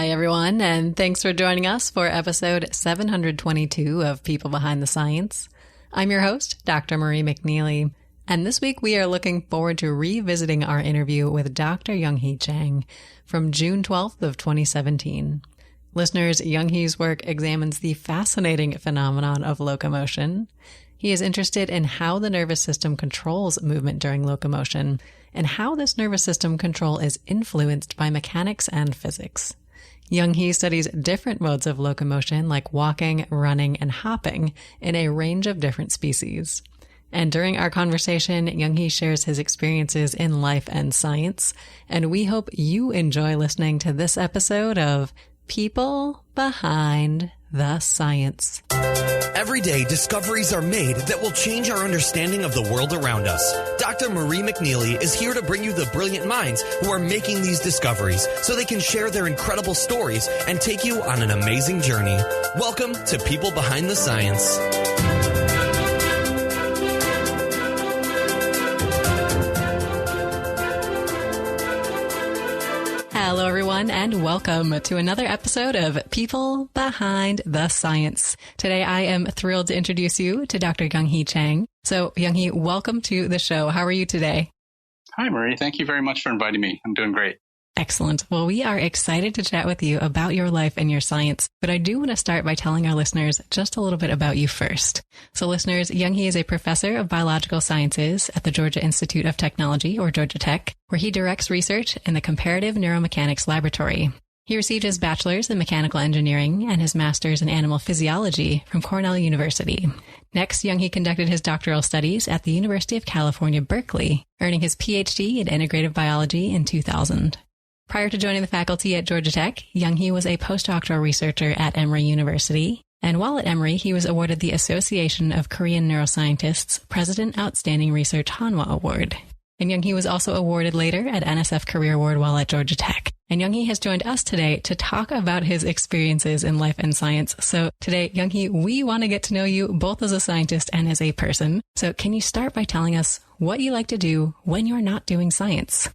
Hi, everyone, and thanks for joining us for episode 722 of People Behind the Science. I'm your host, Dr. Marie McNeely, and this week we are looking forward to revisiting our interview with Dr. Young-Hui Chang from June 12th of 2017. Listeners, Young-Hui's work examines the fascinating phenomenon of locomotion. He is interested in how the nervous system controls movement during locomotion and how this nervous system control is influenced by mechanics and physics. Young-Hui studies different modes of locomotion like walking, running, and hopping in a range of different species. And during our conversation, Young-Hui shares his experiences in life and science, and we hope you enjoy listening to this episode of People Behind the Science. Every day, discoveries are made that will change our understanding of the world around us. Dr. Marie McNeely is here to bring you the brilliant minds who are making these discoveries so they can share their incredible stories and take you on an amazing journey. Welcome to People Behind the Science. Hello, everyone, and welcome to another episode of People Behind the Science. Today, I am thrilled to introduce you to Dr. Young-Hui Chang. So, Young-Hui, welcome to the show. How are you today? Hi, Marie. Thank you very much for inviting me. I'm doing great. Excellent. Well, we are excited to chat with you about your life and your science, but I do want to start by telling our listeners just a little bit about you first. So listeners, Young-Hui is a professor of biological sciences at the Georgia Institute of Technology, or Georgia Tech, where he directs research in the Comparative Neuromechanics Laboratory. He received his bachelor's in mechanical engineering and his master's in animal physiology from Cornell University. Next, Young-Hui conducted his doctoral studies at the University of California, Berkeley, earning his PhD in Integrative Biology in 2000. Prior to joining the faculty at Georgia Tech, Young-Hui was a postdoctoral researcher at Emory University, and while at Emory, he was awarded the Association of Korean Neuroscientists President Outstanding Research Hanwha Award. And Young-Hui was also awarded later at NSF CAREER Award while at Georgia Tech. And Young-Hui has joined us today to talk about his experiences in life and science. So today, Young-Hui, we want to get to know you both as a scientist and as a person. So can you start by telling us what you like to do when you're not doing science?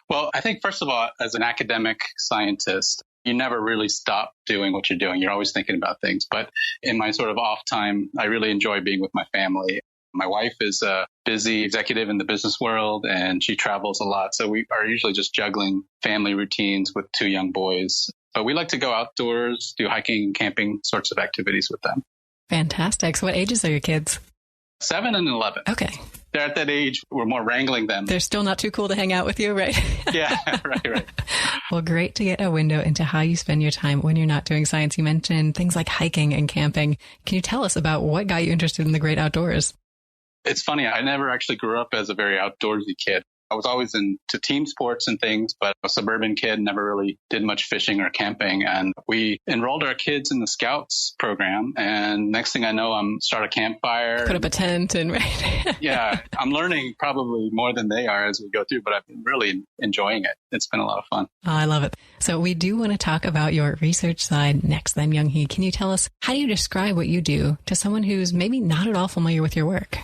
Well, I think, first of all, as an academic scientist, you never really stop doing what you're doing. You're always thinking about things. But in my sort of off time, I really enjoy being with my family. My wife is a busy executive in the business world, and she travels a lot. So we are usually just juggling family routines with two young boys. But we like to go outdoors, do hiking and camping sorts of activities with them. Fantastic. So what ages are your kids? 7 and 11. Okay. They're at that age, we're more wrangling them. They're still not too cool to hang out with you, right? Yeah, right. Well, great to get a window into how you spend your time when you're not doing science. You mentioned things like hiking and camping. Can you tell us about what got you interested in the great outdoors? It's funny, I never actually grew up as a very outdoorsy kid. I was always into team sports and things, but a suburban kid, never really did much fishing or camping. And we enrolled our kids in the Scouts program. And next thing I know, I'm start a campfire. Put up a tent and right. Yeah, I'm learning probably more than they are as we go through, but I've been really enjoying it. It's been a lot of fun. Oh, I love it. So we do want to talk about your research side next then, Young-Hui. Can you tell us, how do you describe what you do to someone who's maybe not at all familiar with your work?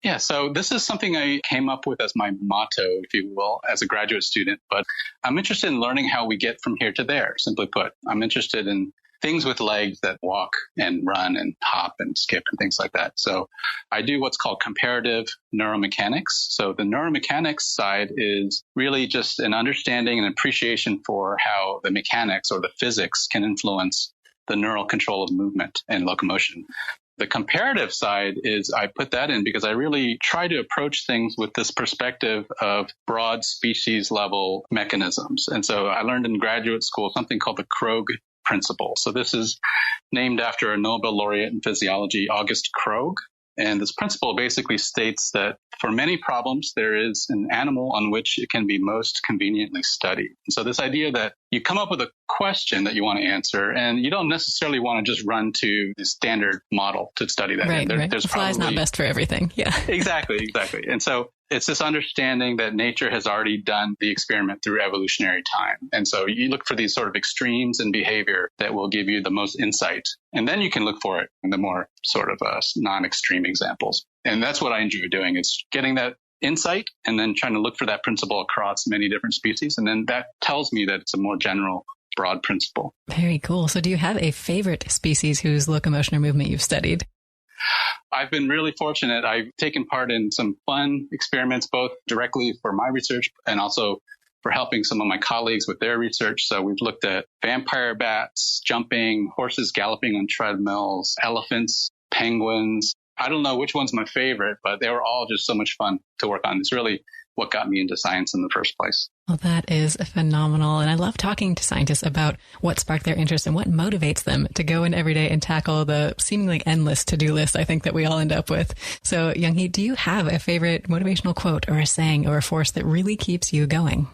Yeah, so this is something I came up with as my motto, if you will, as a graduate student. But I'm interested in learning how we get from here to there, simply put. I'm interested in things with legs that walk and run and hop and skip and things like that. So I do what's called comparative neuromechanics. So the neuromechanics side is really just an understanding and appreciation for how the mechanics or the physics can influence the neural control of movement and locomotion. The comparative side is I put that in because I really try to approach things with this perspective of broad species level mechanisms. And so I learned in graduate school something called the Krog principle. So this is named after a Nobel laureate in physiology, August Krog. And this principle basically states that for many problems, there is an animal on which it can be most conveniently studied. And so this idea that you come up with a question that you want to answer, and you don't necessarily want to just run to the standard model to study that. Right, right. There's the fly's not best for everything. Yeah. Exactly. And so it's this understanding that nature has already done the experiment through evolutionary time. And so you look for these sort of extremes in behavior that will give you the most insight. And then you can look for it in the more sort of non-extreme examples. And that's what I enjoy doing. It's getting that insight and then trying to look for that principle across many different species. And then that tells me that it's a more general, broad principle. Very cool. So do you have a favorite species whose locomotion or movement you've studied? I've been really fortunate. I've taken part in some fun experiments, both directly for my research and also for helping some of my colleagues with their research. So we've looked at vampire bats, jumping, horses galloping on treadmills, elephants, penguins. I don't know which one's my favorite, but they were all just so much fun to work on. It's really what got me into science in the first place. Well, that is phenomenal. And I love talking to scientists about what sparked their interest and what motivates them to go in every day and tackle the seemingly endless to-do list I think that we all end up with. So, Young-Hui, do you have a favorite motivational quote or a saying or a force that really keeps you going?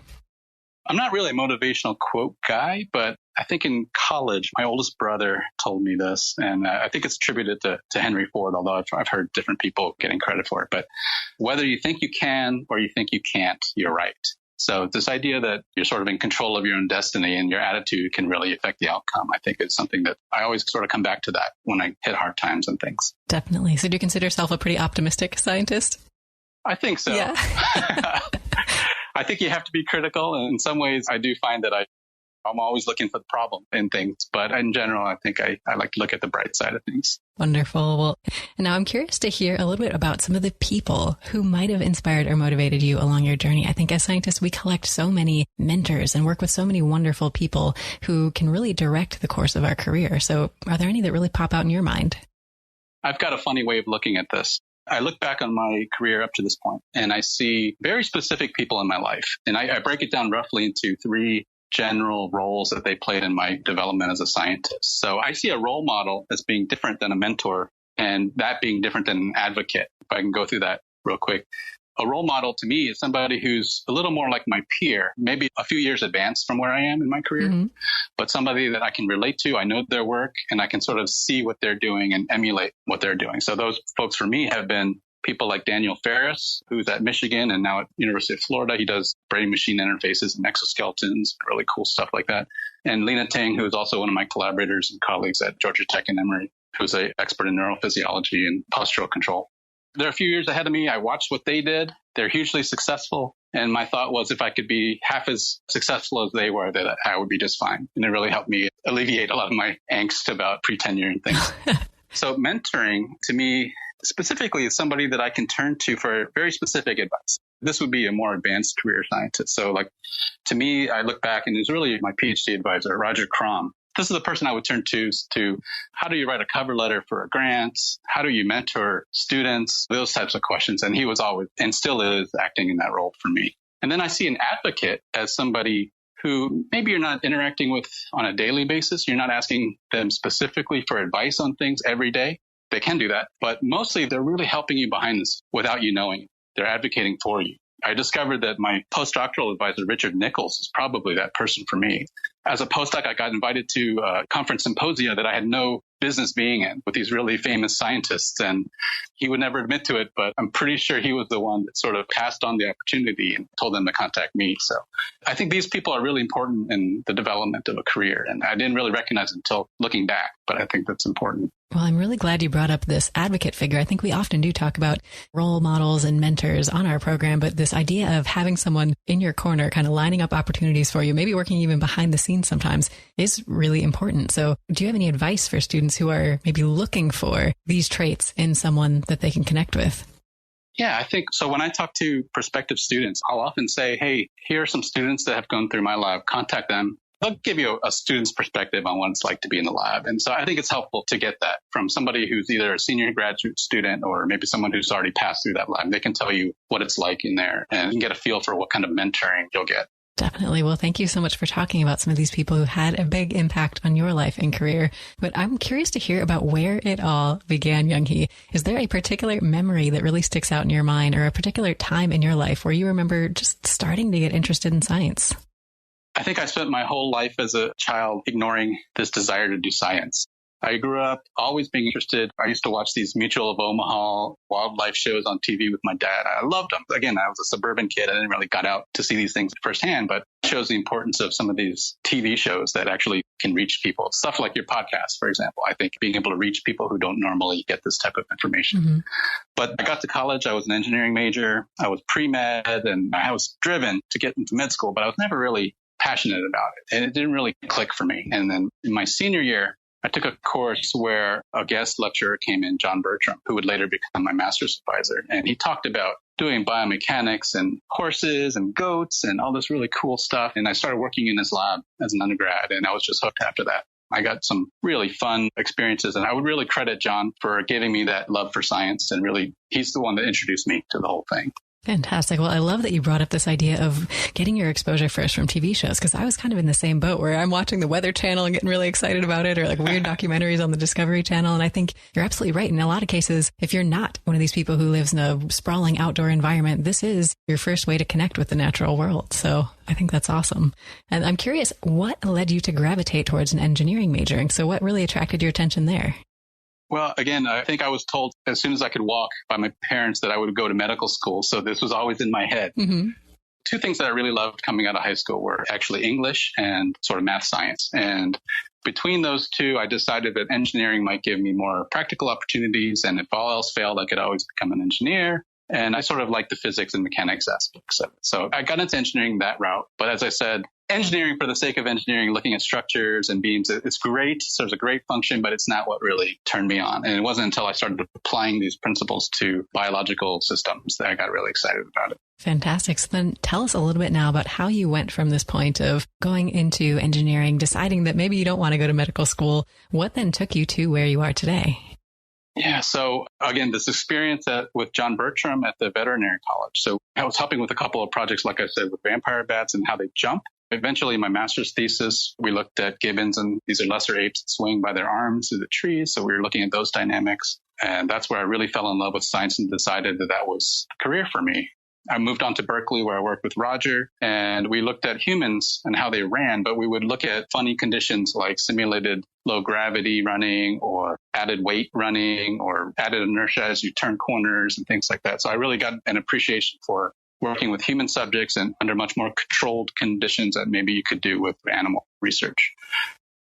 I'm not really a motivational quote guy, but I think in college, my oldest brother told me this, and I think it's attributed to Henry Ford, although I've heard different people getting credit for it. But whether you think you can or you think you can't, you're right. So this idea that you're sort of in control of your own destiny and your attitude can really affect the outcome, I think is something that I always sort of come back to that when I hit hard times and things. Definitely. So do you consider yourself a pretty optimistic scientist? I think so. Yeah. I think you have to be critical. And in some ways, I do find that I'm always looking for the problem in things. But in general, I think I like to look at the bright side of things. Wonderful. Well, now I'm curious to hear a little bit about some of the people who might have inspired or motivated you along your journey. I think as scientists, we collect so many mentors and work with so many wonderful people who can really direct the course of our career. So are there any that really pop out in your mind? I've got a funny way of looking at this. I look back on my career up to this point and I see very specific people in my life. And I break it down roughly into three general roles that they played in my development as a scientist. So I see a role model as being different than a mentor and that being different than an advocate. If I can go through that real quick. A role model to me is somebody who's a little more like my peer, maybe a few years advanced from where I am in my career, but somebody that I can relate to. I know their work and I can sort of see what they're doing and emulate what they're doing. So those folks for me have been people like Daniel Ferris, who's at Michigan and now at University of Florida. He does brain-machine interfaces and exoskeletons, really cool stuff like that. And Lena Tang, who is also one of my collaborators and colleagues at Georgia Tech and Emory, who's an expert in neurophysiology and postural control. They're a few years ahead of me. I watched what they did. They're hugely successful. And my thought was if I could be half as successful as they were, that I would be just fine. And it really helped me alleviate a lot of my angst about pre-tenure and things. So mentoring to me specifically is somebody that I can turn to for very specific advice. This would be a more advanced career scientist. So like to me, I look back and it's really my PhD advisor, Roger Crom. This is the person I would turn to how do you write a cover letter for a grant? How do you mentor students? Those types of questions. And he was always and still is acting in that role for me. And then I see an advocate as somebody who maybe you're not interacting with on a daily basis. You're not asking them specifically for advice on things every day. They can do that. But mostly they're really helping you behind this without you knowing. They're advocating for you. I discovered that my postdoctoral advisor, Richard Nichols, is probably that person for me. As a postdoc, I got invited to a conference symposia that I had no business being in with these really famous scientists. And he would never admit to it, but I'm pretty sure he was the one that sort of passed on the opportunity and told them to contact me. So I think these people are really important in the development of a career. And I didn't really recognize it until looking back, but I think that's important. Well, I'm really glad you brought up this advocate figure. I think we often do talk about role models and mentors on our program, but this idea of having someone in your corner kind of lining up opportunities for you, maybe working even behind the scenes sometimes, is really important. So do you have any advice for students who are maybe looking for these traits in someone that they can connect with? Yeah, I think so. When I talk to prospective students, I'll often say, hey, here are some students that have gone through my lab. Contact them. They'll give you a student's perspective on what it's like to be in the lab. And so I think it's helpful to get that from somebody who's either a senior graduate student or maybe someone who's already passed through that lab. They can tell you what it's like in there and you can get a feel for what kind of mentoring you'll get. Definitely. Well, thank you so much for talking about some of these people who had a big impact on your life and career. But I'm curious to hear about where it all began, Young-Hui. Is there a particular memory that really sticks out in your mind or a particular time in your life where you remember just starting to get interested in science? I think I spent my whole life as a child ignoring this desire to do science. I grew up always being interested. I used to watch these Mutual of Omaha wildlife shows on TV with my dad. I loved them. Again, I was a suburban kid. I didn't really got out to see these things firsthand, but it shows the importance of some of these TV shows that actually can reach people. Stuff like your podcast, for example. I think being able to reach people who don't normally get this type of information. Mm-hmm. But I got to college. I was an engineering major. I was pre-med, and I was driven to get into med school, but I was never really passionate about it. And it didn't really click for me. And then in my senior year, I took a course where a guest lecturer came in, John Bertram, who would later become my master's advisor. And he talked about doing biomechanics and horses and goats and all this really cool stuff. And I started working in his lab as an undergrad, and I was just hooked after that. I got some really fun experiences, and I would really credit John for giving me that love for science. And really, he's the one that introduced me to the whole thing. Fantastic. Well, I love that you brought up this idea of getting your exposure first from TV shows, because I was kind of in the same boat where I'm watching the Weather Channel and getting really excited about it, or like weird documentaries on the Discovery Channel. And I think you're absolutely right. In a lot of cases, if you're not one of these people who lives in a sprawling outdoor environment, this is your first way to connect with the natural world. So I think that's awesome. And I'm curious, what led you to gravitate towards an engineering majoring? So what really attracted your attention there? Well, again, I think I was told as soon as I could walk by my parents that I would go to medical school. So this was always in my head. Mm-hmm. Two things that I really loved coming out of high school were actually English and sort of math science. And between those two, I decided that engineering might give me more practical opportunities. And if all else failed, I could always become an engineer. And I sort of like the physics and mechanics aspects of it. So I got into engineering that route. But as I said, engineering for the sake of engineering, looking at structures and beams, it's great. Serves a great function, but it's not what really turned me on. And it wasn't until I started applying these principles to biological systems that I got really excited about it. Fantastic. So then tell us a little bit now about how you went from this point of going into engineering, deciding that maybe you don't want to go to medical school. What then took you to where you are today? Yeah. So again, this experience with John Bertram at the veterinary college. So I was helping with a couple of projects, like I said, with vampire bats and how they jump. Eventually, my master's thesis, we looked at gibbons, and these are lesser apes that swing by their arms through the trees. So we were looking at those dynamics. And that's where I really fell in love with science and decided that that was a career for me. I moved on to Berkeley, where I worked with Roger, and we looked at humans and how they ran, but we would look at funny conditions like simulated low gravity running or added weight running or added inertia as you turn corners and things like that. So I really got an appreciation for working with human subjects and under much more controlled conditions that maybe you could do with animal research.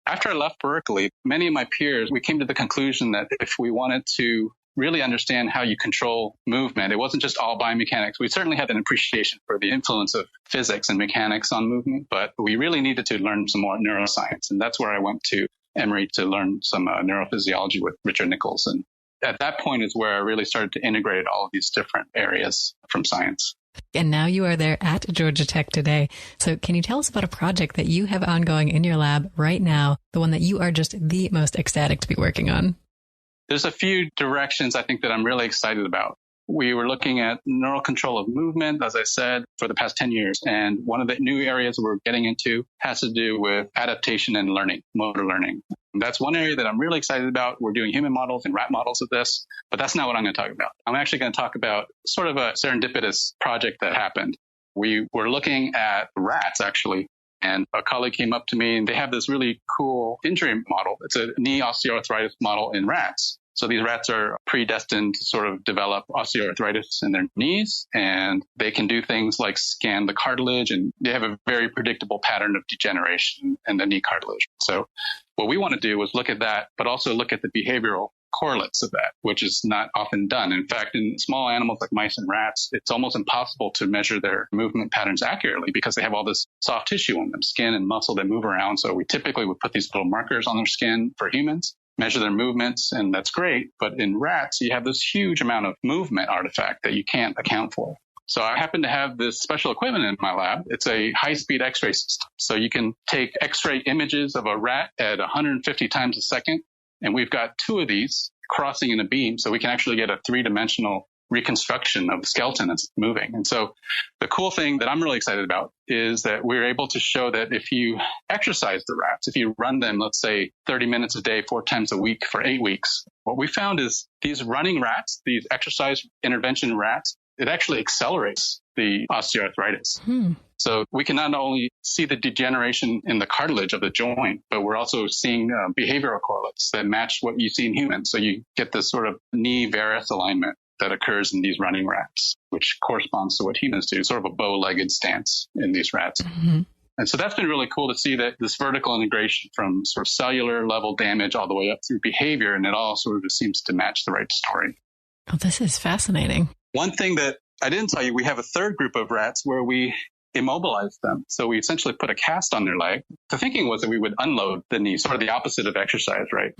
After I left Berkeley, many of my peers, we came to the conclusion that if we wanted to really understand how you control movement, it wasn't just all biomechanics. We certainly had an appreciation for the influence of physics and mechanics on movement, but we really needed to learn some more neuroscience. And that's where I went to Emory to learn some neurophysiology with Richard Nichols. And at that point is where I really started to integrate all of these different areas from science. And now you are there at Georgia Tech today. So can you tell us about a project that you have ongoing in your lab right now, the one that you are just the most ecstatic to be working on? There's a few directions I think that I'm really excited about. We were looking at neural control of movement, as I said, for the past 10 years. And one of the new areas we're getting into has to do with adaptation and learning, motor learning. And that's one area that I'm really excited about. We're doing human models and rat models of this, but that's not what I'm going to talk about. I'm actually going to talk about sort of a serendipitous project that happened. We were looking at rats, actually. And a colleague came up to me, and they have this really cool injury model. It's a knee osteoarthritis model in rats. So these rats are predestined to sort of develop osteoarthritis in their knees, and they can do things like scan the cartilage, and they have a very predictable pattern of degeneration in the knee cartilage. So what we want to do is look at that, but also look at the behavioral correlates of that, which is not often done. In fact, in small animals like mice and rats, it's almost impossible to measure their movement patterns accurately because they have all this soft tissue on them, skin and muscle that move around. So we typically would put these little markers on their skin for humans, measure their movements, and that's great. But in rats, you have this huge amount of movement artifact that you can't account for. So I happen to have this special equipment in my lab. It's a high-speed X-ray system. So you can take X-ray images of a rat at 150 times a second. And we've got two of these crossing in a beam, so we can actually get a three-dimensional reconstruction of the skeleton that's moving. And so the cool thing that I'm really excited about is that we're able to show that if you exercise the rats, if you run them, let's say 30 minutes a day, 4 times a week for 8 weeks, what we found is these running rats, these exercise intervention rats, it actually accelerates the osteoarthritis. So we can not only see the degeneration in the cartilage of the joint, but we're also seeing behavioral correlates that match what you see in humans. So you get this sort of knee varus alignment that occurs in these running rats, which corresponds to what humans do, sort of a bow-legged stance in these rats. And so that's been really cool to see that this vertical integration from sort of cellular level damage all the way up through behavior, and it all sort of seems to match the right story. Oh, this is fascinating. One thing that I didn't tell you, we have a third group of rats where we immobilize them. So we essentially put a cast on their leg. The thinking was that we would unload the knee, sort of the opposite of exercise, right?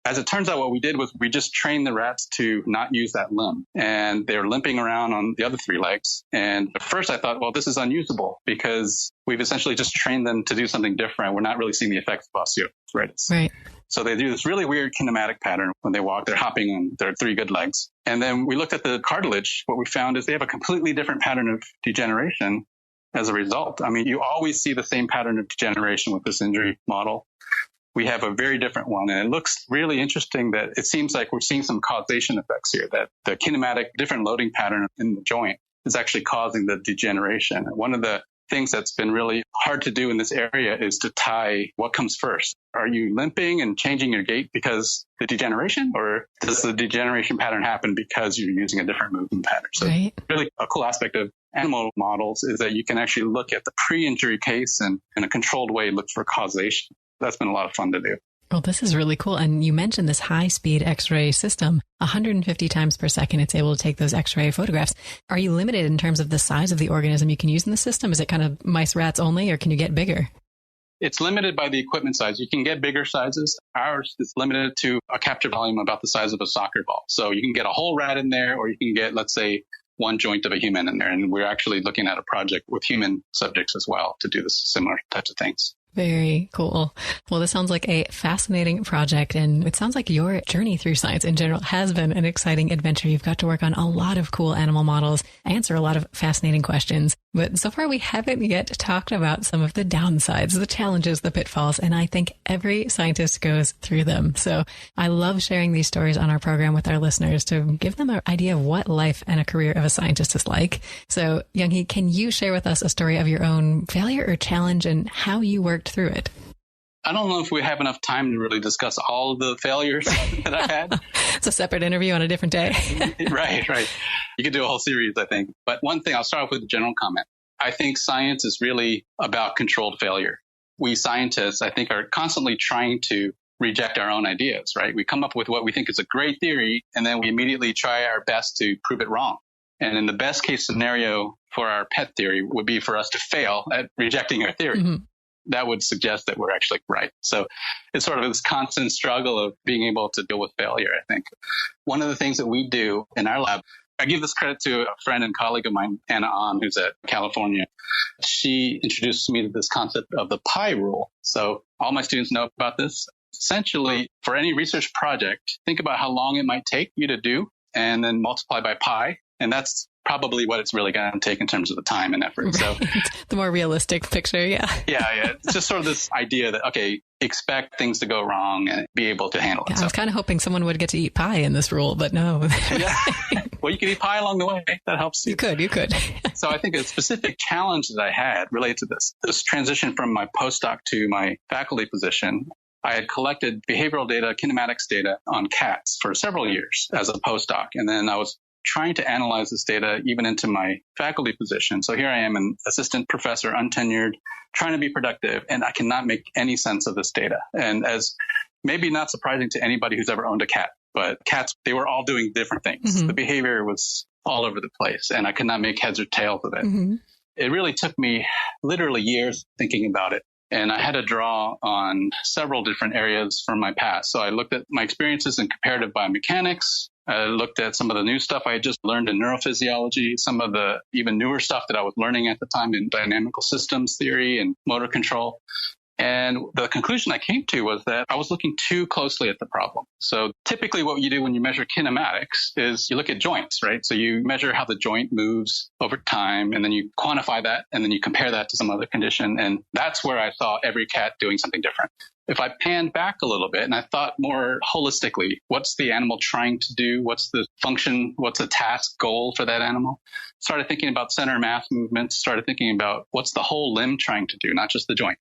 As it turns out, what we did was we just trained the rats to not use that limb. And they were limping around on the other three legs. And at first I thought, well, this is unusable because we've essentially just trained them to do something different. We're not really seeing the effects of osteoarthritis. Right. So they do this really weird kinematic pattern when they walk. They're hopping on their three good legs. And then we looked at the cartilage. What we found is they have a completely different pattern of degeneration as a result. I mean, you always see the same pattern of degeneration with this injury model. We have a very different one. And it looks really interesting that it seems like we're seeing some causation effects here, that the kinematic different loading pattern in the joint is actually causing the degeneration. And one of the things that's been really hard to do in this area is to tie what comes first. Are you limping and changing your gait because the degeneration, or does the degeneration pattern happen because you're using a different movement pattern? So really a cool aspect of animal models is that you can actually look at the pre-injury case and in a controlled way look for causation. That's been a lot of fun to do. Well, this is really cool. And you mentioned this high-speed X-ray system, 150 times per second. It's able to take those X-ray photographs. Are you limited in terms of the size of the organism you can use in the system? Is it kind of mice, rats only, or can you get bigger? It's limited by the equipment size. You can get bigger sizes. Ours is limited to a capture volume about the size of a soccer ball. So you can get a whole rat in there, or you can get, let's say, one joint of a human in there. And we're actually looking at a project with human subjects as well to do this similar types of things. Very cool. Well, this sounds like a fascinating project, and it sounds like your journey through science in general has been an exciting adventure. You've got to work on a lot of cool animal models, answer a lot of fascinating questions. But so far, we haven't yet talked about some of the downsides, the challenges, the pitfalls, and I think every scientist goes through them. So I love sharing these stories on our program with our listeners to give them an idea of what life and a career of a scientist is like. So, Young-Hui, can you share with us a story of your own failure or challenge and how you worked through it? I don't know if we have enough time to really discuss all of the failures that I've had. It's a separate interview on a different day. Right. You could do a whole series, I think. But one thing, I'll start off with a general comment. I think science is really about controlled failure. We scientists, I think, are constantly trying to reject our own ideas, right? We come up with what we think is a great theory, and then we immediately try our best to prove it wrong. And in the best case scenario for our pet theory would be for us to fail at rejecting our theory. Mm-hmm. That would suggest that we're actually right. So it's sort of this constant struggle of being able to deal with failure, I think. One of the things that we do in our lab, I give this credit to a friend and colleague of mine, Anna Ahn, who's at California. She introduced me to this concept of the pi rule. So all my students know about this. Essentially, for any research project, think about how long it might take you to do and then multiply by pi. And that's probably what it's really going to take in terms of the time and effort. So the more realistic picture. Yeah. It's just sort of this idea that, okay, expect things to go wrong and be able to handle it. I was kind of hoping someone would get to eat pie in this rule, but no. Yeah. Well, you could eat pie along the way. That helps. You could. So I think a specific challenge that I had related to this transition from my postdoc to my faculty position, I had collected behavioral data, kinematics data on cats for several years as a postdoc. And then I was trying to analyze this data even into my faculty position. So here I am, an assistant professor, untenured, trying to be productive, and I cannot make any sense of this data. And as maybe not surprising to anybody who's ever owned a cat, but cats, they were all doing different things. Mm-hmm. The behavior was all over the place, and I could not make heads or tails of it. Mm-hmm. It really took me literally years thinking about it. And I had to draw on several different areas from my past. So I looked at my experiences in comparative biomechanics. I looked at some of the new stuff I had just learned in neurophysiology, some of the even newer stuff that I was learning at the time in dynamical systems theory and motor control. And the conclusion I came to was that I was looking too closely at the problem. So typically what you do when you measure kinematics is you look at joints, right? So you measure how the joint moves over time, and then you quantify that, and then you compare that to some other condition. And that's where I saw every cat doing something different. If I panned back a little bit and I thought more holistically, what's the animal trying to do? What's the function? What's the task goal for that animal? Started thinking about center mass movements, started thinking about what's the whole limb trying to do, not just the joint.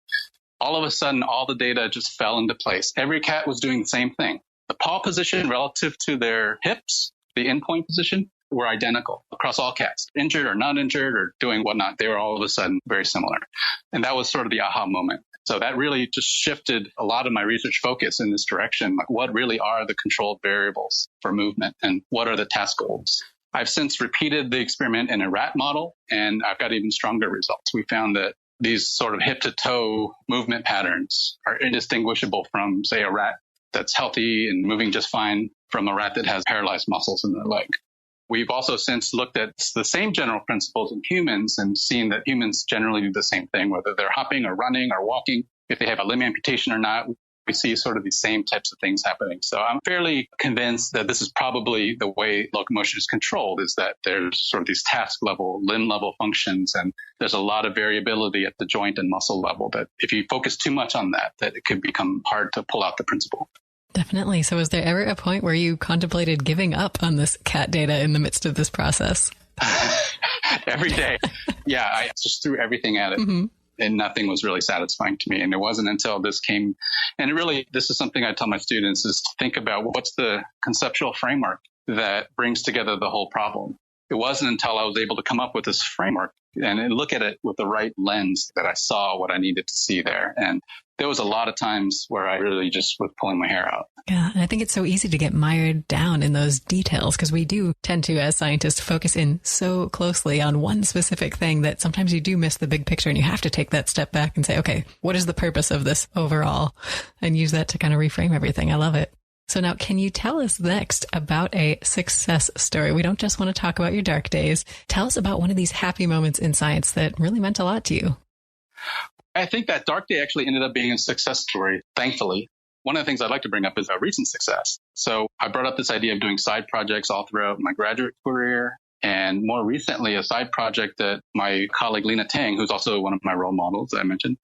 All of a sudden, all the data just fell into place. Every cat was doing the same thing. The paw position relative to their hips, the endpoint position, were identical across all cats, injured or not injured or doing whatnot. They were all of a sudden very similar. And that was sort of the aha moment. So that really just shifted a lot of my research focus in this direction. Like, what really are the controlled variables for movement and what are the task goals? I've since repeated the experiment in a rat model, and I've got even stronger results. We found that these sort of hip to toe movement patterns are indistinguishable from, say, a rat that's healthy and moving just fine from a rat that has paralyzed muscles in their leg. We've also since looked at the same general principles in humans and seen that humans generally do the same thing, whether they're hopping or running or walking, if they have a limb amputation or not. We see sort of these same types of things happening. So I'm fairly convinced that this is probably the way locomotion is controlled, is that there's sort of these task level, limb level functions, and there's a lot of variability at the joint and muscle level that if you focus too much on that, it could become hard to pull out the principle. Definitely. So was there ever a point where you contemplated giving up on this cat data in the midst of this process? Every day. Yeah, I just threw everything at it. Mm-hmm. And nothing was really satisfying to me. And it wasn't until this came, and this is something I tell my students, is to think about what's the conceptual framework that brings together the whole problem. It wasn't until I was able to come up with this framework and look at it with the right lens that I saw what I needed to see there. And there was a lot of times where I really just was pulling my hair out. Yeah. And I think it's so easy to get mired down in those details because we do tend to, as scientists, focus in so closely on one specific thing that sometimes you do miss the big picture, and you have to take that step back and say, okay, what is the purpose of this overall? And use that to kind of reframe everything. I love it. So now, can you tell us next about a success story? We don't just want to talk about your dark days. Tell us about one of these happy moments in science that really meant a lot to you. I think that dark day actually ended up being a success story, thankfully. One of the things I'd like to bring up is a recent success. So I brought up this idea of doing side projects all throughout my graduate career. And more recently, a side project that my colleague Lena Tang, who's also one of my role models that I mentioned,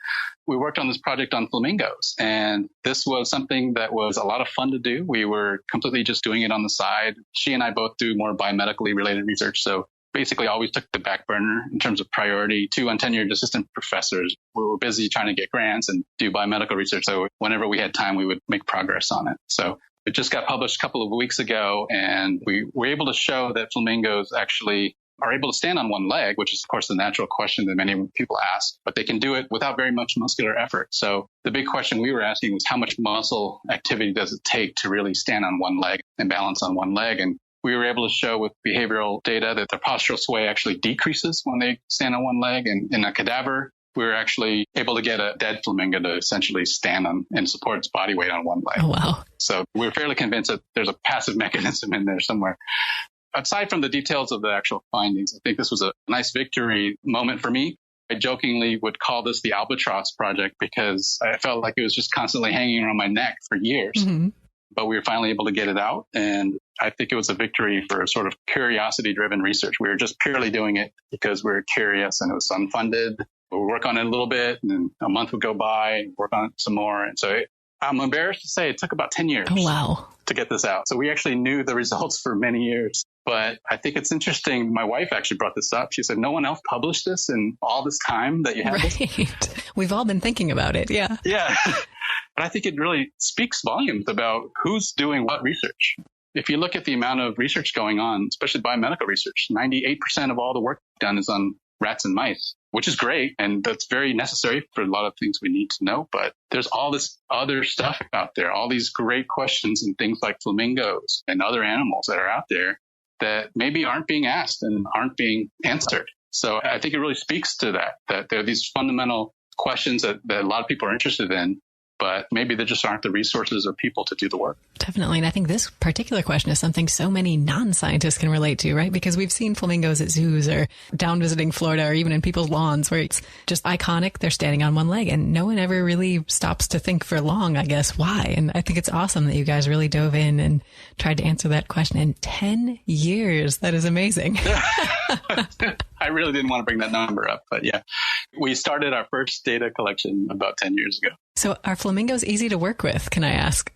we worked on this project on flamingos. And this was something that was a lot of fun to do. We were completely just doing it on the side. She and I both do more biomedically related research. So basically always took the back burner in terms of priority. 2 untenured assistant professors. We were busy trying to get grants and do biomedical research. So whenever we had time, we would make progress on it. So it just got published a couple of weeks ago, and we were able to show that flamingos actually are able to stand on one leg, which is, of course, the natural question that many people ask, but they can do it without very much muscular effort. So the big question we were asking was how much muscle activity does it take to really stand on one leg and balance on one leg? And we were able to show with behavioral data that their postural sway actually decreases when they stand on one leg. And in a cadaver, we were actually able to get a dead flamingo to essentially stand on and support its body weight on one leg. Oh, wow. So we're fairly convinced that there's a passive mechanism in there somewhere. Aside from the details of the actual findings, I think this was a nice victory moment for me. I jokingly would call this the Albatross Project because I felt like it was just constantly hanging around my neck for years. Mm-hmm. But we were finally able to get it out. And I think it was a victory for sort of curiosity-driven research. We were just purely doing it because we were curious and it was unfunded. We would work on it a little bit, and then a month would go by, work on it some more. And so I'm embarrassed to say it took about 10 years to get this out. So we actually knew the results for many years. But I think it's interesting. My wife actually brought this up. She said, no one else published this in all this time that you had this? We've all been thinking about it. Yeah. Yeah. But I think it really speaks volumes about who's doing what research. If you look at the amount of research going on, especially biomedical research, 98% of all the work done is on rats and mice, which is great. And that's very necessary for a lot of things we need to know. But there's all this other stuff out there, all these great questions and things like flamingos and other animals that are out there that maybe aren't being asked and aren't being answered. So I think it really speaks to that there are these fundamental questions that a lot of people are interested in, but maybe there just aren't the resources or people to do the work. Definitely. And I think this particular question is something so many non-scientists can relate to, right? Because we've seen flamingos at zoos or down visiting Florida or even in people's lawns where it's just iconic. They're standing on one leg and no one ever really stops to think for long, I guess, why. And I think it's awesome that you guys really dove in and tried to answer that question in 10 years. That is amazing. I really didn't want to bring that number up, but yeah, we started our first data collection about 10 years ago. So are flamingos easy to work with, can I ask?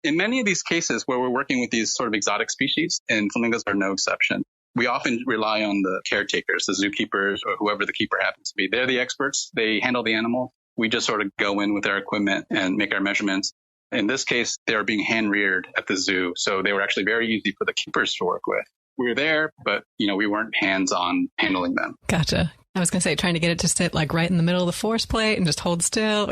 In many of these cases where we're working with these sort of exotic species, and flamingos are no exception, we often rely on the caretakers, the zookeepers, or whoever the keeper happens to be. They're the experts. They handle the animal. We just sort of go in with our equipment and make our measurements. In this case, they were being hand-reared at the zoo, so they were actually very easy for the keepers to work with. We were there, but, we weren't hands-on handling them. Gotcha. I was going to say, trying to get it to sit like right in the middle of the force plate and just hold still.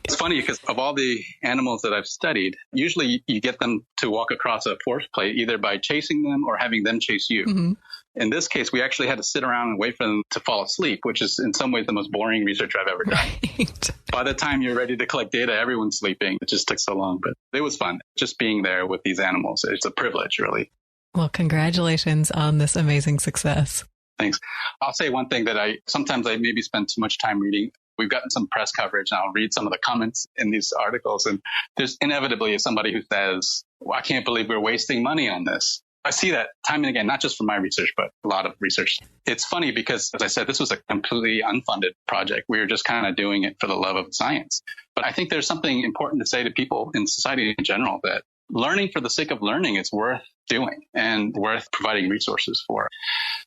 It's funny because of all the animals that I've studied, usually you get them to walk across a force plate either by chasing them or having them chase you. Mm-hmm. In this case, we actually had to sit around and wait for them to fall asleep, which is in some ways the most boring research I've ever done. Right. By the time you're ready to collect data, everyone's sleeping. It just took so long, but it was fun. Just being there with these animals. It's a privilege, really. Well, congratulations on this amazing success. Thanks. I'll say one thing that sometimes I maybe spend too much time reading. We've gotten some press coverage, and I'll read some of the comments in these articles. And there's inevitably somebody who says, well, I can't believe we're wasting money on this. I see that time and again, not just from my research, but a lot of research. It's funny because, as I said, this was a completely unfunded project. We were just kind of doing it for the love of science. But I think there's something important to say to people in society in general, that learning for the sake of learning is worth doing and worth providing resources for.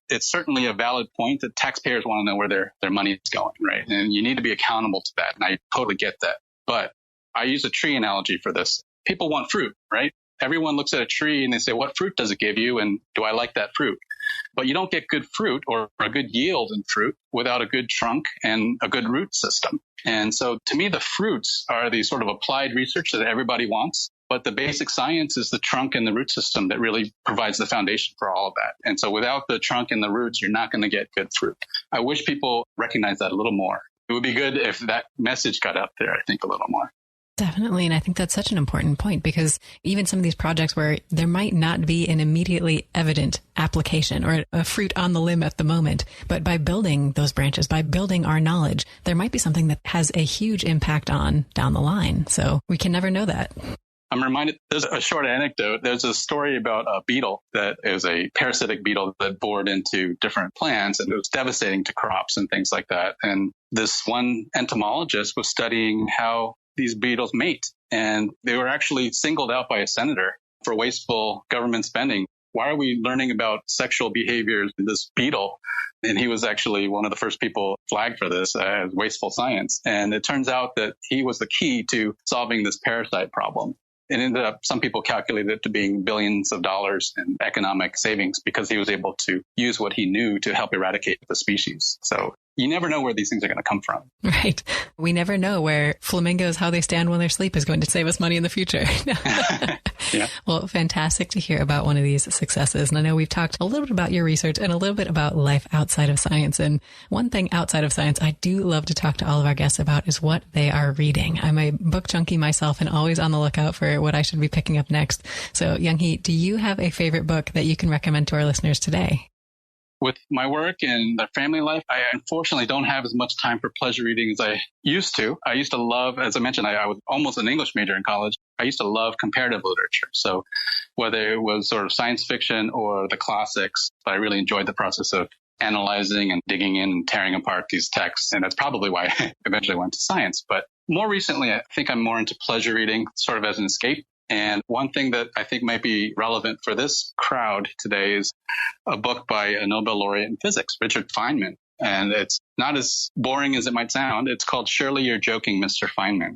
It's certainly a valid point that taxpayers want to know where their money is going, right? And you need to be accountable to that. And I totally get that. But I use a tree analogy for this. People want fruit, right? Everyone looks at a tree and they say, what fruit does it give you? And do I like that fruit? But you don't get good fruit or a good yield in fruit without a good trunk and a good root system. And so to me, the fruits are the sort of applied research that everybody wants. But the basic science is the trunk and the root system that really provides the foundation for all of that. And so without the trunk and the roots, you're not going to get good fruit. I wish people recognize that a little more. It would be good if that message got out there, I think, a little more. Definitely. And I think that's such an important point, because even some of these projects where there might not be an immediately evident application or a fruit on the limb at the moment, but by building those branches, by building our knowledge, there might be something that has a huge impact on down the line. So we can never know that. I'm reminded, there's a short anecdote. There's a story about a beetle that is a parasitic beetle that bored into different plants, and it was devastating to crops and things like that. And this one entomologist was studying how these beetles mate, and they were actually singled out by a senator for wasteful government spending. Why are we learning about sexual behaviors in this beetle? And he was actually one of the first people flagged for this as wasteful science. And it turns out that he was the key to solving this parasite problem. It ended up, some people calculated it to being billions of dollars in economic savings because he was able to use what he knew to help eradicate the species. So you never know where these things are going to come from. Right. We never know where flamingos, how they stand when they sleep, is going to save us money in the future. Yeah. Well, fantastic to hear about one of these successes. And I know we've talked a little bit about your research and a little bit about life outside of science. And one thing outside of science I do love to talk to all of our guests about is what they are reading. I'm a book junkie myself and always on the lookout for what I should be picking up next. So, Young-Hui, do you have a favorite book that you can recommend to our listeners today? With my work and the family life, I unfortunately don't have as much time for pleasure reading as I used to. I used to love, as I mentioned, I was almost an English major in college. I used to love comparative literature. So whether it was sort of science fiction or the classics, I really enjoyed the process of analyzing and digging in and tearing apart these texts. And that's probably why I eventually went to science. But more recently, I think I'm more into pleasure reading, sort of as an escape. And one thing that I think might be relevant for this crowd today is a book by a Nobel laureate in physics, Richard Feynman. And it's not as boring as it might sound. It's called Surely You're Joking, Mr. Feynman.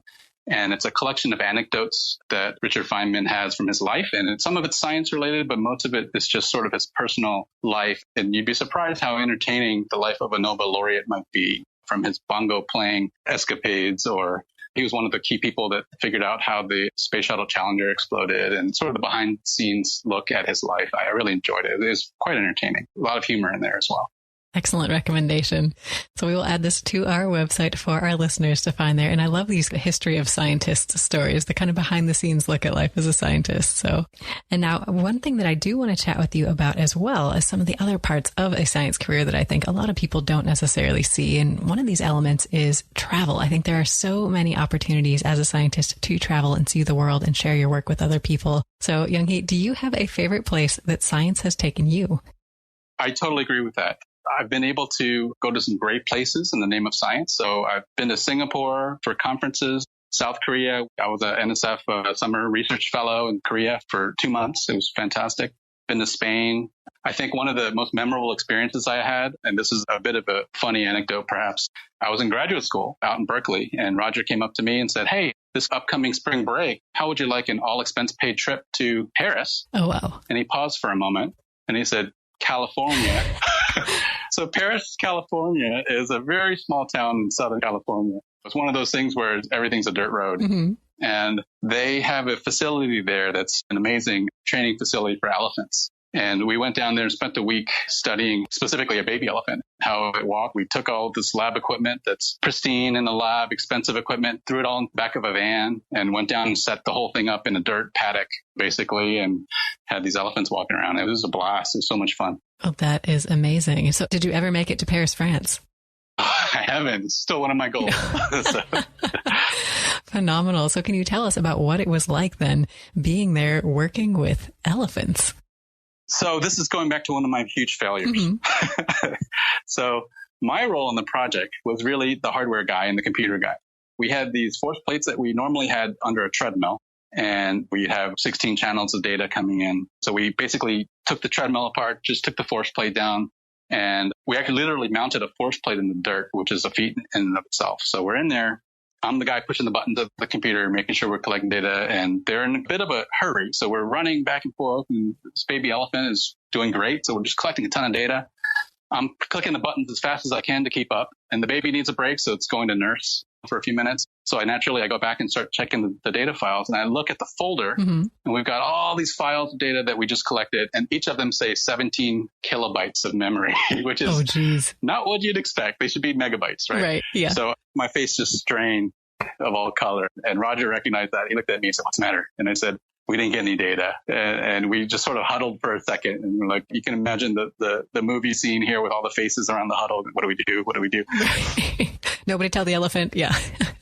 And it's a collection of anecdotes that Richard Feynman has from his life. And some of it's science related, but most of it is just sort of his personal life. And you'd be surprised how entertaining the life of a Nobel laureate might be, from his bongo playing escapades, or he was one of the key people that figured out how the Space Shuttle Challenger exploded, and sort of the behind-the-scenes look at his life. I really enjoyed it. It was quite entertaining. A lot of humor in there as well. Excellent recommendation. So we will add this to our website for our listeners to find there. And I love these history of scientists stories, the kind of behind the scenes look at life as a scientist. So, and now one thing that I do want to chat with you about as well is some of the other parts of a science career that I think a lot of people don't necessarily see. And one of these elements is travel. I think there are so many opportunities as a scientist to travel and see the world and share your work with other people. So Young-Hui, do you have a favorite place that science has taken you? I totally agree with that. I've been able to go to some great places in the name of science. So I've been to Singapore for conferences, South Korea. I was an NSF summer research fellow in Korea for 2 months. It was fantastic. Been to Spain. I think one of the most memorable experiences I had, and this is a bit of a funny anecdote perhaps, I was in graduate school out in Berkeley, and Roger came up to me and said, "Hey, this upcoming spring break, how would you like an all-expense paid trip to Paris?" Oh, wow. And he paused for a moment, and he said, "California." So Paris, California is a very small town in Southern California. It's one of those things where everything's a dirt road. Mm-hmm. And they have a facility there that's an amazing training facility for elephants. And we went down there and spent a week studying specifically a baby elephant, how it walked. We took all this lab equipment that's pristine in the lab, expensive equipment, threw it all in the back of a van and went down and set the whole thing up in a dirt paddock, basically, and had these elephants walking around. It was a blast. It was so much fun. Oh, that is amazing. So did you ever make it to Paris, France? I haven't. It's still one of my goals. Phenomenal. So can you tell us about what it was like then being there working with elephants? So this is going back to one of my huge failures. Mm-hmm. So my role in the project was really the hardware guy and the computer guy. We had these force plates that we normally had under a treadmill, and we have 16 channels of data coming in. So we basically took the treadmill apart, just took the force plate down, and we actually literally mounted a force plate in the dirt, which is a feat in and of itself. So we're in there. I'm the guy pushing the buttons of the computer, making sure we're collecting data, and they're in a bit of a hurry. So we're running back and forth, and this baby elephant is doing great. So we're just collecting a ton of data. I'm clicking the buttons as fast as I can to keep up, and the baby needs a break, so it's going to nurse for a few minutes. So I go back and start checking the data files, and I look at the folder, Mm-hmm. and we've got all these files of data that we just collected, and each of them say 17 kilobytes of memory, which is not what you'd expect. They should be megabytes, right? Right, yeah. So my face just strained of all color, and Roger recognized that. He looked at me and said, "What's the matter?" And I said, "We didn't get any data." And we just sort of huddled for a second, and we're like, you can imagine the movie scene here with all the faces around the huddle. What do we do? What do we do? Nobody tell the elephant. Yeah.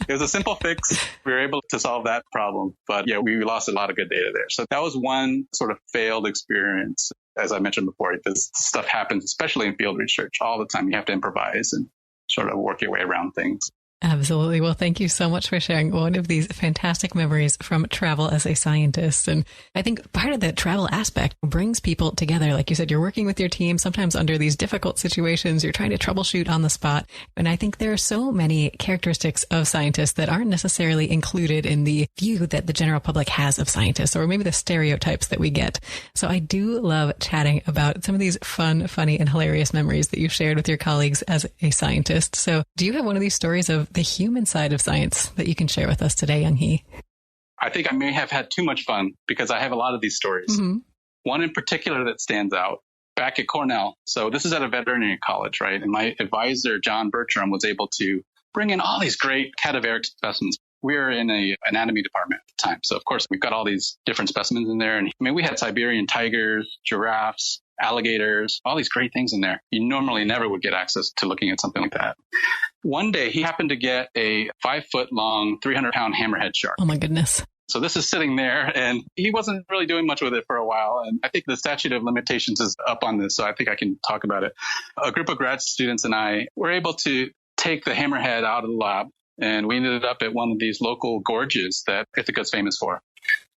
It was a simple fix. We were able to solve that problem. But yeah, we lost a lot of good data there. So that was one sort of failed experience. As I mentioned before, this stuff happens, especially in field research, all the time. You have to improvise and sort of work your way around things. Absolutely. Well, thank you so much for sharing one of these fantastic memories from travel as a scientist. And I think part of the travel aspect brings people together. Like you said, you're working with your team, sometimes under these difficult situations, you're trying to troubleshoot on the spot. And I think there are so many characteristics of scientists that aren't necessarily included in the view that the general public has of scientists, or maybe the stereotypes that we get. So I do love chatting about some of these fun, funny, and hilarious memories that you've shared with your colleagues as a scientist. So do you have one of these stories of the human side of science that you can share with us today, Young-Hui? I think I may have had too much fun because I have a lot of these stories. Mm-hmm. One in particular that stands out, back at Cornell. So this is at a veterinary college, right? And my advisor, John Bertram, was able to bring in all these great cadaveric specimens. We were in an anatomy department at the time. So of course, we've got all these different specimens in there. And I mean, we had Siberian tigers, giraffes, alligators, all these great things in there. You normally never would get access to looking at something like that. One day, he happened to get a 5-foot-long, 300-pound hammerhead shark. Oh, my goodness. So this is sitting there, and he wasn't really doing much with it for a while. And I think the statute of limitations is up on this, so I think I can talk about it. A group of grad students and I were able to take the hammerhead out of the lab, and we ended up at one of these local gorges that Ithaca is famous for.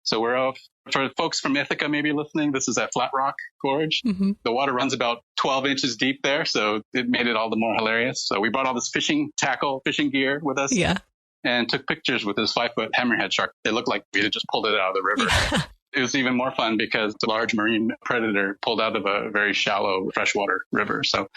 So we're off. For folks from Ithaca maybe listening, this is at Flat Rock Gorge. Mm-hmm. The water runs about 12 inches deep there, so it made it all the more hilarious. So we brought all this fishing tackle, fishing gear with us, and took pictures with this 5-foot hammerhead shark. It looked like we had just pulled it out of the river. It was even more fun because the large marine predator pulled out of a very shallow freshwater river. So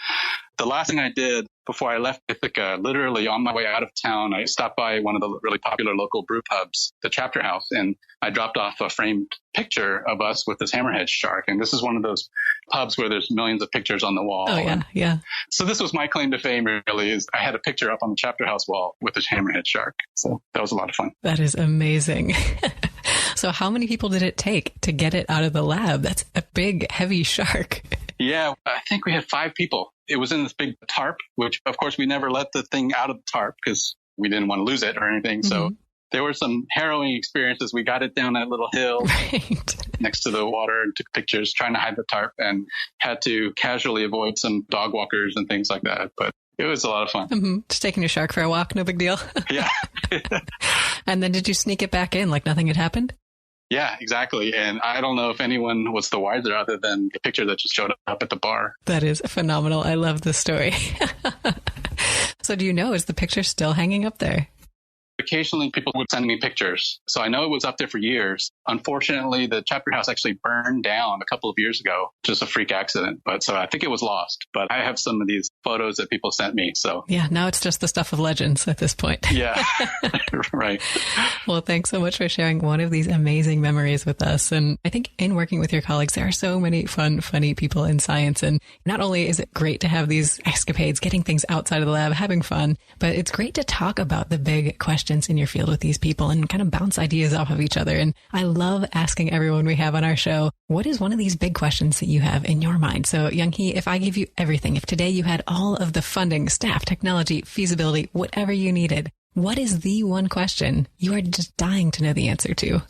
the last thing I did before I left Ithaca, literally on my way out of town, I stopped by one of the really popular local brew pubs, the Chapter House, and I dropped off a framed picture of us with this hammerhead shark. And this is one of those pubs where there's millions of pictures on the wall. Oh, yeah, yeah. So this was my claim to fame, really, is I had a picture up on the Chapter House wall with this hammerhead shark. So that was a lot of fun. That is amazing. So how many people did it take to get it out of the lab? That's a big, heavy shark. Yeah, I think we had 5 people. It was in this big tarp, which, of course, we never let the thing out of the tarp because we didn't want to lose it or anything. Mm-hmm. So there were some harrowing experiences. We got it down that little hill next to the water and took pictures trying to hide the tarp and had to casually avoid some dog walkers and things like that. But it was a lot of fun. Mm-hmm. Just taking your shark for a walk, no big deal. Yeah. And then did you sneak it back in like nothing had happened? Yeah, exactly. And I don't know if anyone was the wiser other than the picture that just showed up at the bar. That is phenomenal. I love this story. So do you know, is the picture still hanging up there? Occasionally people would send me pictures. So I know it was up there for years. Unfortunately, the Chapter House actually burned down a couple of years ago. Just a freak accident. But so I think it was lost. But I have some of these photos that people sent me. So yeah, now it's just the stuff of legends at this point. Yeah, right. Well, thanks so much for sharing one of these amazing memories with us. And I think in working with your colleagues, there are so many fun, funny people in science. And not only is it great to have these escapades, getting things outside of the lab, having fun, but it's great to talk about the big questions in your field with these people and kind of bounce ideas off of each other. And I love asking everyone we have on our show, what is one of these big questions that you have in your mind? So Young-Hui, if I give you everything, if today you had all of the funding, staff, technology, feasibility, whatever you needed, what is the one question you are just dying to know the answer to?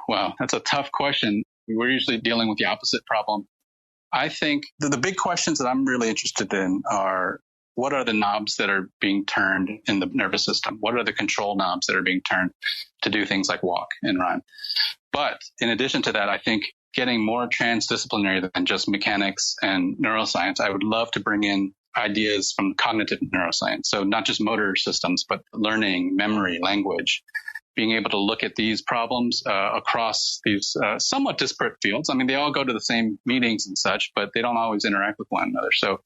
Wow, that's a tough question. We're usually dealing with the opposite problem. I think the big questions that I'm really interested in are, what are the knobs that are being turned in the nervous system? What are the control knobs that are being turned to do things like walk and run? But in addition to that, I think getting more transdisciplinary than just mechanics and neuroscience, I would love to bring in ideas from cognitive neuroscience. So not just motor systems, but learning, memory, language, being able to look at these problems across these somewhat disparate fields. I mean, they all go to the same meetings and such, but they don't always interact with one another. So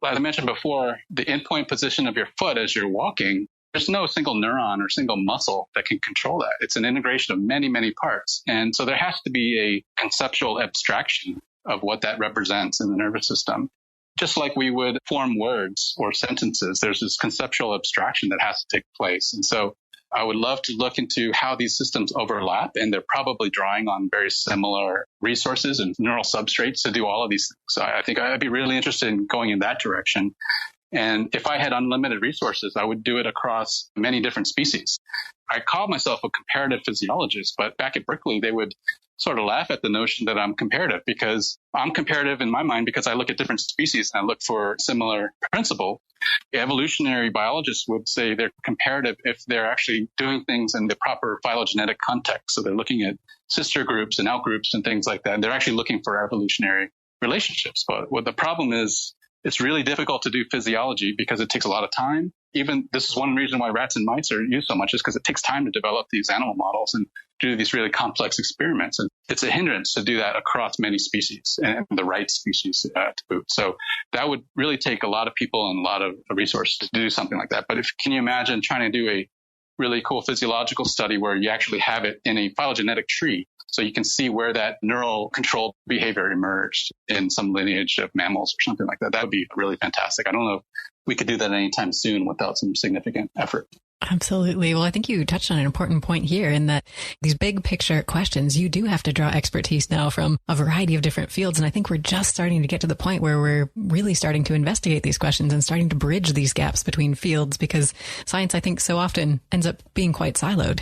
as I mentioned before, the endpoint position of your foot as you're walking, there's no single neuron or single muscle that can control that. It's an integration of many, many parts. And so there has to be a conceptual abstraction of what that represents in the nervous system. Just like we would form words or sentences, there's this conceptual abstraction that has to take place. And so I would love to look into how these systems overlap, and they're probably drawing on very similar resources and neural substrates to do all of these things. So I think I'd be really interested in going in that direction. And if I had unlimited resources, I would do it across many different species. I call myself a comparative physiologist, but back at Berkeley, they would sort of laugh at the notion that I'm comparative, because I'm comparative in my mind because I look at different species and I look for similar principle. Evolutionary biologists would say they're comparative if they're actually doing things in the proper phylogenetic context. So they're looking at sister groups and outgroups and things like that. And they're actually looking for evolutionary relationships. But what the problem is, it's really difficult to do physiology because it takes a lot of time. Even this is one reason why rats and mice are used so much, is because it takes time to develop these animal models and do these really complex experiments. And it's a hindrance to do that across many species, and the right species to boot. So that would really take a lot of people and a lot of resources to do something like that. But can you imagine trying to do a really cool physiological study where you actually have it in a phylogenetic tree, so you can see where that neural controlled behavior emerged in some lineage of mammals or something like that? That would be really fantastic. I don't know if we could do that anytime soon without some significant effort. Absolutely. Well, I think you touched on an important point here in that these big picture questions, you do have to draw expertise now from a variety of different fields. And I think we're just starting to get to the point where we're really starting to investigate these questions and starting to bridge these gaps between fields, because science, I think, so often ends up being quite siloed.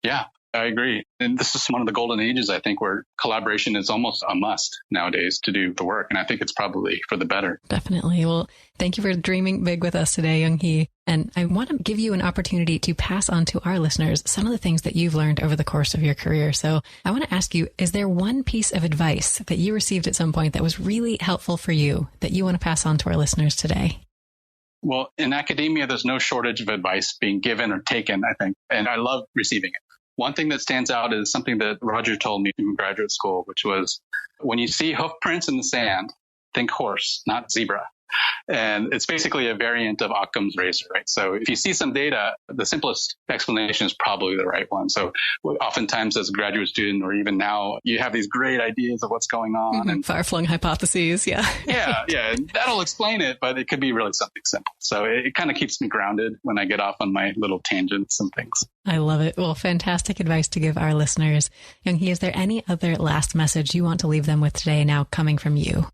Yeah, I agree. And this is one of the golden ages, I think, where collaboration is almost a must nowadays to do the work. And I think it's probably for the better. Definitely. Well, thank you for dreaming big with us today, Young-Hui. And I want to give you an opportunity to pass on to our listeners some of the things that you've learned over the course of your career. So I want to ask you, is there one piece of advice that you received at some point that was really helpful for you that you want to pass on to our listeners today? Well, in academia, there's no shortage of advice being given or taken, I think. And I love receiving it. One thing that stands out is something that Roger told me in graduate school, which was when you see hoof prints in the sand, think horse, not zebra. And it's basically a variant of Occam's razor, right? So if you see some data, the simplest explanation is probably the right one. So oftentimes as a graduate student or even now, you have these great ideas of what's going on. And far-flung hypotheses, yeah. Yeah. That'll explain it, but it could be really something simple. So it kind of keeps me grounded when I get off on my little tangents and things. I love it. Well, fantastic advice to give our listeners. Young-Hui, is there any other last message you want to leave them with today now coming from you?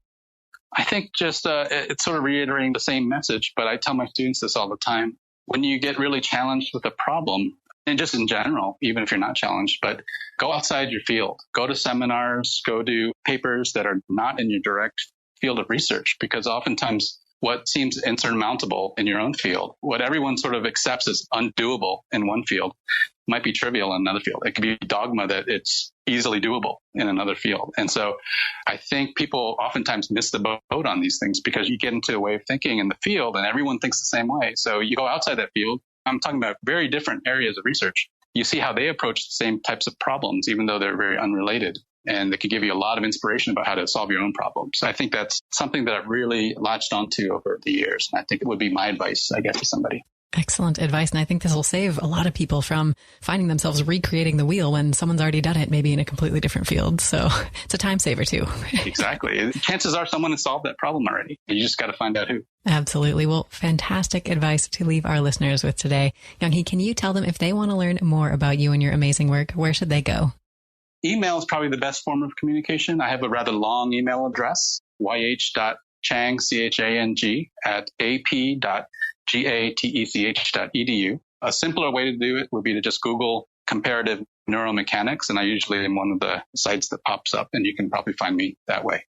I think just it's sort of reiterating the same message, but I tell my students this all the time. When you get really challenged with a problem, and just in general, even if you're not challenged, but go outside your field, go to seminars, go do papers that are not in your direct field of research, because oftentimes what seems insurmountable in your own field, what everyone sort of accepts as undoable in one field, might be trivial in another field. It could be dogma that it's easily doable in another field. And so I think people oftentimes miss the boat on these things because you get into a way of thinking in the field and everyone thinks the same way. So you go outside that field. I'm talking about very different areas of research. You see how they approach the same types of problems, even though they're very unrelated. And they could give you a lot of inspiration about how to solve your own problems. I think that's something that I've really latched onto over the years. And I think it would be my advice, I guess, to somebody. Excellent advice. And I think this will save a lot of people from finding themselves recreating the wheel when someone's already done it, maybe in a completely different field. So it's a time saver too. Exactly. Chances are someone has solved that problem already. You just got to find out who. Absolutely. Well, fantastic advice to leave our listeners with today. Young-Hui, can you tell them if they want to learn more about you and your amazing work, where should they go? Email is probably the best form of communication. I have a rather long email address, yh.chang, C-H-A-N-G, at ap.gatech.edu. A simpler way to do it would be to just Google comparative neuromechanics, and I usually am one of the sites that pops up, and you can probably find me that way.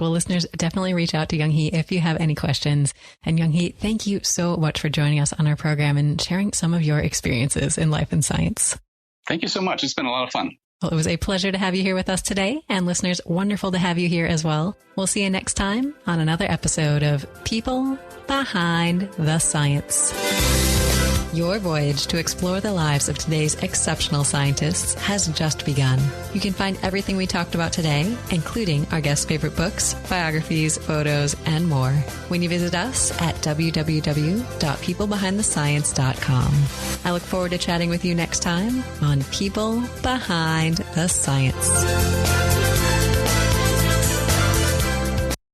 Well, listeners, definitely reach out to Young-Hui if you have any questions. And Young-Hui, thank you so much for joining us on our program and sharing some of your experiences in life and science. Thank you so much. It's been a lot of fun. Well, it was a pleasure to have you here with us today. And listeners, wonderful to have you here as well. We'll see you next time on another episode of People Behind the Science. Your voyage to explore the lives of today's exceptional scientists has just begun. You can find everything we talked about today, including our guests' favorite books, biographies, photos, and more, when you visit us at www.peoplebehindthescience.com. I look forward to chatting with you next time on People Behind the Science.